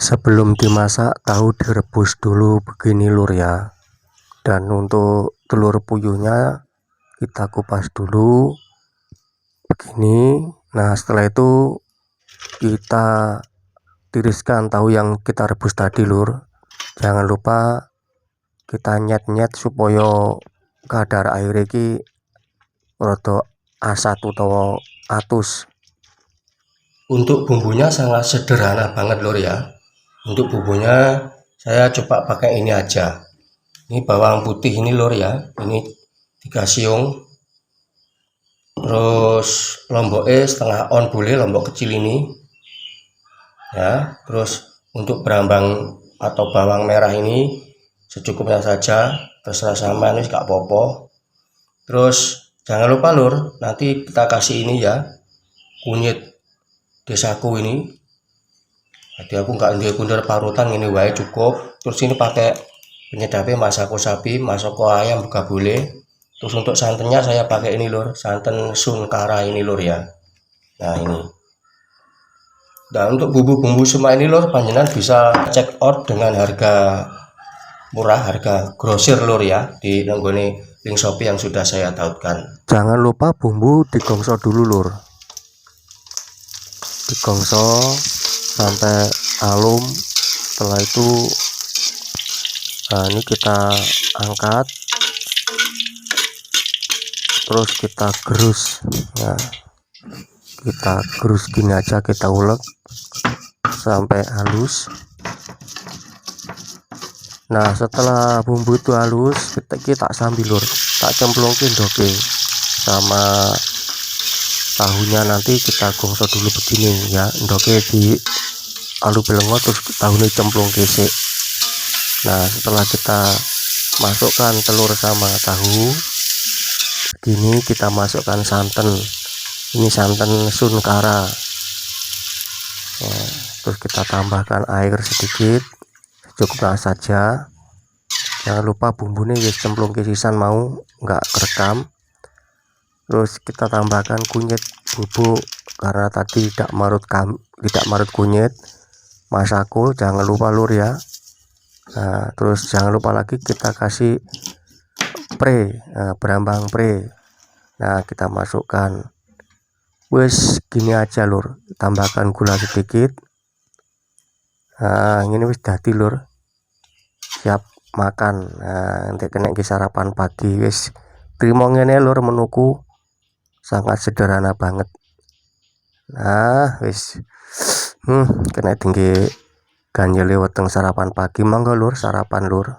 Sebelum dimasak, tahu direbus dulu begini lur ya. Dan untuk telur puyuhnya kita kupas dulu begini. Nah setelah itu kita tiriskan tahu yang kita rebus tadi lur. Jangan lupa kita nyet-nyet supaya kadar air ini rada asat atau atus. Untuk bumbunya sangat sederhana banget lur ya. Untuk bumbunya saya coba pakai ini aja. Ini bawang putih ini lur ya. Ini 3 siung. Terus lomboknya setengah on boleh, lombok kecil ini. Ya, terus untuk berambang atau bawang merah ini secukupnya saja, terserah sama ini gak popo. Terus jangan lupa lur, nanti kita kasih ini ya, kunyit desaku ini. Jadi aku nggak ambil kunir parutan, ini wae cukup. Terus ini pakai penyedapnya masako sapi, masako ayam juga boleh. Terus untuk santannya saya pakai ini lur, santan Sunkara ini lur ya. Nah ini. Dan untuk bumbu-bumbu semua ini lur, panjenengan bisa check out dengan harga murah, harga grosir lur ya, di nenggone link Shopee yang sudah saya tautkan. Jangan lupa bumbu digongso dulu lur. Digongso sampai alum. Setelah itu ini kita angkat, terus kita gerus ya, kita gerus gini aja, kita ulek sampai halus. Nah setelah bumbu itu halus, kita sambil lur, tak cemplungin doke sama tahunya, nanti kita gongso dulu begini ya, doke di alu belengo, terus tahunya cemplung gesek. Nah setelah kita masukkan telur sama tahu begini, kita masukkan santan, ini santan Sunkara ya, terus kita tambahkan air sedikit cukupnya saja. Jangan lupa bumbunya ya cemplung kesisan mau nggak kerekam. Terus kita tambahkan kunyit bubuk karena tadi tidak marut kunyit, masako jangan lupa lur ya. Nah terus jangan lupa lagi kita kasih berambang pre. Nah kita masukkan, wes gini aja lur, tambahkan gula sedikit. Nah ini wis dadi lur, siap makan. Nah nanti kena sarapan pagi wis trimo ngene lur, menuku sangat sederhana banget. Nah wis kena tinggi ganjel weteng sarapan pagi, monggo lur sarapan lur.